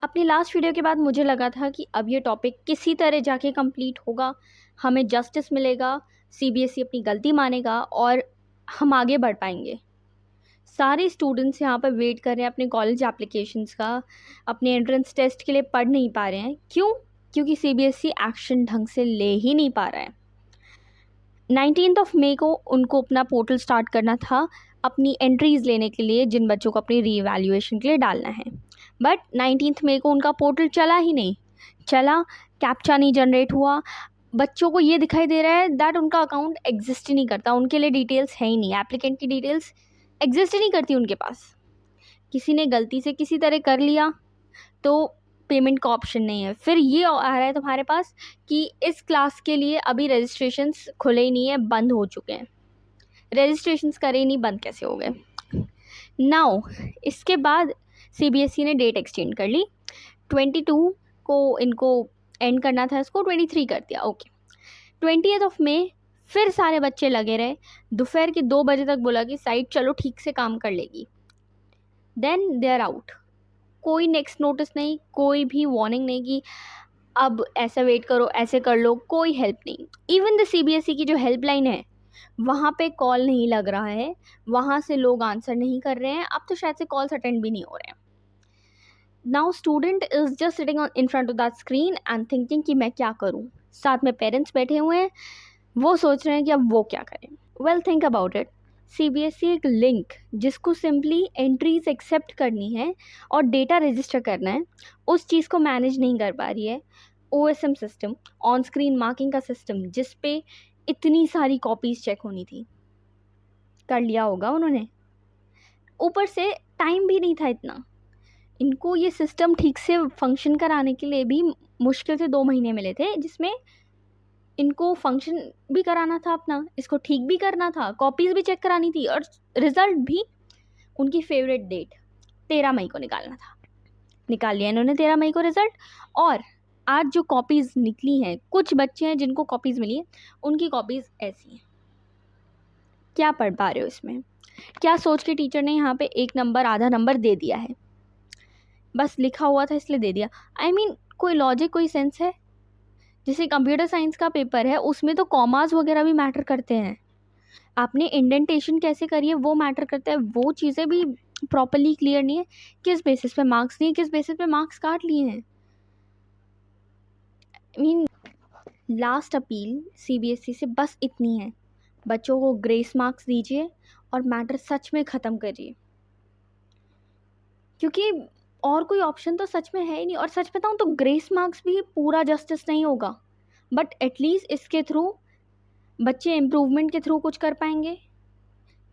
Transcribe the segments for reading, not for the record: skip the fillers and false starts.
अपनी last video के बाद मुझे लगा था कि अब ये टॉपिक किसी तरह जाके कंप्लीट होगा, हमें जस्टिस मिलेगा, सीबीएसई अपनी गलती मानेगा और हम आगे बढ़ पाएंगे। सारे स्टूडेंट्स यहाँ पर वेट कर रहे हैं अपने कॉलेज एप्लीकेशंस का, अपने एंट्रेंस टेस्ट के लिए पढ़ नहीं पा रहे हैं। क्यों? क्योंकि सीबीएसई एक्शन ढंग से ले ही नहीं पा रहा है। 19 मई को उनको अपना पोर्टल स्टार्ट करना था अपनी एंट्रीज़ लेने के लिए, जिन बच्चों को अपनी रीवैल्यूएशन के लिए डालना है। बट 19 मई को उनका पोर्टल चला ही नहीं, चला, कैप्चा नहीं जनरेट हुआ। बच्चों को ये दिखाई दे रहा है दैट उनका अकाउंट एग्जिस्ट ही नहीं करता, उनके लिए डिटेल्स है ही नहीं, एप्लीकेंट की डिटेल्स एग्जिस्ट ही नहीं करती उनके पास। किसी ने गलती से किसी तरह कर लिया तो पेमेंट का ऑप्शन नहीं है। फिर ये आ रहा है तुम्हारे पास कि इस क्लास के लिए अभी रजिस्ट्रेशंस खुले ही नहीं है, बंद हो चुके हैं। रजिस्ट्रेशंस करे ही नहीं, बंद कैसे हो गए? नाउ इसके बाद सीबीएसई ने डेट एक्सटेंड कर ली। 22 को इनको एंड करना था, इसको 23 कर दिया। ओके, 20 मई फिर सारे बच्चे लगे रहे, दोपहर के 2 बजे तक बोला कि साइट चलो ठीक से काम कर लेगी। Then they are out. कोई नेक्स्ट नोटिस नहीं, कोई भी वार्निंग नहीं कि अब ऐसा वेट करो, ऐसे कर लो, कोई हेल्प नहीं। इवन द सीबीएसई की जो हेल्पलाइन है वहाँ पे कॉल नहीं लग रहा है, वहाँ से लोग आंसर नहीं कर रहे हैं। अब तो शायद से कॉल्स अटेंड भी नहीं हो रहे हैं। Now student is just sitting in front of that screen and thinking कि मैं क्या करूँ। साथ में पेरेंट्स बैठे हुए हैं, वो सोच रहे हैं कि अब वो क्या करें। Well, think about it. CBSE एक लिंक जिसको सिंपली एंट्रीज एक्सेप्ट करनी है और डेटा रजिस्टर करना है, उस चीज़ को मैनेज नहीं कर पा रही है। OSM system, on screen marking का सिस्टम, जिस पे इतनी सारी कॉपीज़ चेक होनी थी, कर लिया होगा उन्होंने। ऊपर से टाइम भी नहीं था इतना। इनको ये सिस्टम ठीक से फंक्शन कराने के लिए भी मुश्किल से 2 महीने मिले थे, जिसमें इनको फंक्शन भी कराना था अपना, इसको ठीक भी करना था, कॉपीज़ भी चेक करानी थी और रिज़ल्ट भी उनकी फेवरेट डेट 13 मई को निकालना था। निकाल लिया इन्होंने 13 मई को रिज़ल्ट। और आज जो कॉपीज़ निकली हैं, कुछ बच्चे हैं जिनको कॉपीज़ मिली है, उनकी कॉपीज़ ऐसी हैं। क्या पढ़ पा रहे हो इसमें? क्या सोच के टीचर ने यहाँ पे 1 नंबर आधा नंबर दे दिया है? बस लिखा हुआ था इसलिए दे दिया। आई मीन कोई लॉजिक, कोई सेंस है? जैसे कंप्यूटर साइंस का पेपर है, उसमें तो कॉमास वगैरह भी मैटर करते हैं। आपने इंडेंटेशन कैसे करी है वो मैटर करता है, वो चीज़ें भी प्रॉपरली क्लियर नहीं है। किस बेसिस पे मार्क्स दिए, किस बेसिस पे मार्क्स काट लिए हैं? I mean last appeal CBSE से बस इतनी है, बच्चों को ग्रेस मार्क्स दीजिए और मैटर सच में ख़त्म करिए, क्योंकि और कोई ऑप्शन तो सच में है ही नहीं। और सच बताऊँ तो ग्रेस मार्क्स भी पूरा जस्टिस नहीं होगा, बट एटलीस्ट इसके थ्रू बच्चे इम्प्रूवमेंट के थ्रू कुछ कर पाएंगे,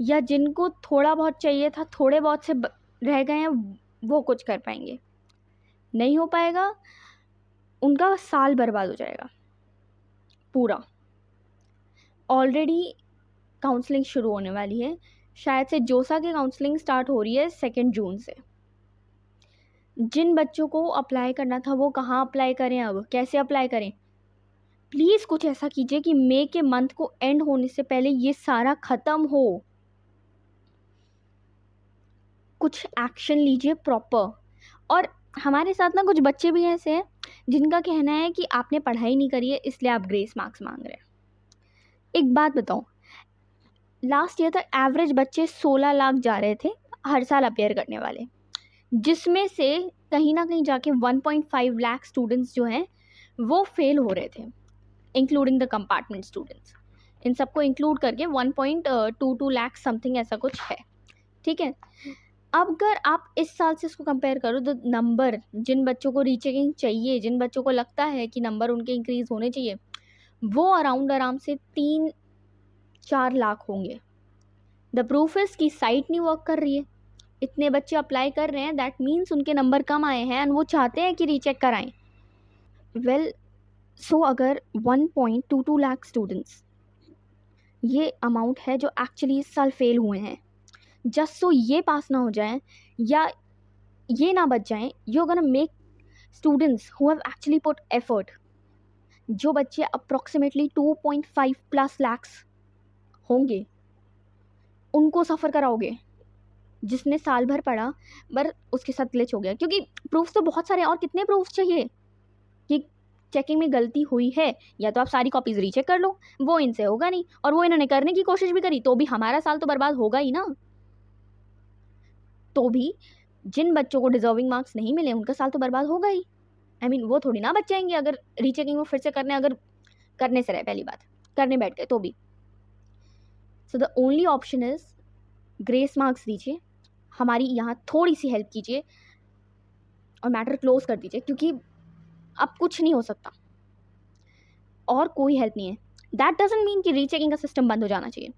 या जिनको थोड़ा बहुत चाहिए था, थोड़े बहुत से रह गए हैं, वो कुछ कर पाएंगे। नहीं हो पाएगा, उनका साल बर्बाद हो जाएगा पूरा। ऑलरेडी काउंसलिंग शुरू होने वाली है, शायद से जोसा की काउंसलिंग स्टार्ट हो रही है 2 जून से। जिन बच्चों को अप्लाई करना था वो कहाँ अप्लाई करें, अब कैसे अप्लाई करें? प्लीज़ कुछ ऐसा कीजिए कि मई के मंथ को एंड होने से पहले ये सारा ख़त्म हो। कुछ एक्शन लीजिए प्रॉपर। और हमारे साथ ना कुछ बच्चे भी ऐसे हैं जिनका कहना है कि आपने पढ़ाई नहीं करी है इसलिए आप ग्रेस मार्क्स मांग रहे हैं। एक बात बताओ, लास्ट ईयर तक एवरेज बच्चे 16 लाख जा रहे थे हर साल अपेयर करने वाले, जिसमें से कहीं ना कहीं जाके 1.5 लाख स्टूडेंट्स जो हैं वो फेल हो रहे थे, इंक्लूडिंग द कंपार्टमेंट स्टूडेंट्स। इन सबको इंक्लूड करके 1.22 लाख समथिंग ऐसा कुछ है, ठीक है। अब अगर आप इस साल से इसको कंपेयर करो तो नंबर, जिन बच्चों को रीचेकिंग चाहिए, जिन बच्चों को लगता है कि नंबर उनके इंक्रीज़ होने चाहिए, वो अराउंड आराम से 3-4 लाख होंगे। द प्रूफ इज़ कि साइट नहीं वर्क कर रही है। इतने बच्चे अप्लाई कर रहे हैं, दैट मीन्स उनके नंबर कम आए हैं एंड वो चाहते हैं कि रीचेक कराएं। वेल, सो अगर 1.22 लाख स्टूडेंट्स ये अमाउंट है जो एक्चुअली इस साल फेल हुए हैं, जस्ट सो ये पास ना हो जाए या ये ना बच जाएं, you gonna make students who have actually put effort, जो बच्चे अप्रॉक्सीमेटली 2.5+ लाख्स होंगे, उनको सफ़र कराओगे। जिसने साल भर पढ़ा पर उसके साथ ग्लिच हो गया, क्योंकि प्रूफ्स तो बहुत सारे हैं, और कितने प्रूफ्स चाहिए कि चेकिंग में गलती हुई है। या तो आप सारी कॉपीज़ रीचेक कर लो, वो इनसे होगा नहीं, और वो इन्होंने करने की कोशिश भी करी तो भी हमारा साल तो बर्बाद होगा ही ना। तो भी जिन बच्चों को डिजर्विंग मार्क्स नहीं मिले उनका साल तो बर्बाद होगा ही। वो थोड़ी ना बच जाएंगे अगर रीचेकिंग वो फिर से करने, अगर करने से रहे, पहली बात करने बैठ गए तो भी। So the only option is grace marks दीजिए, हमारी यहाँ थोड़ी सी हेल्प कीजिए और मैटर क्लोज कर दीजिए, क्योंकि अब कुछ नहीं हो सकता और कोई हेल्प नहीं है। दैट डजंट मीन कि रीचेकिंग का सिस्टम बंद हो जाना चाहिए।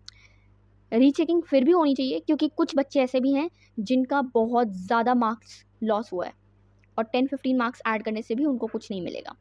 रीचेकिंग फिर भी होनी चाहिए, क्योंकि कुछ बच्चे ऐसे भी हैं जिनका बहुत ज़्यादा मार्क्स लॉस हुआ है और 10-15 मार्क्स ऐड करने से भी उनको कुछ नहीं मिलेगा।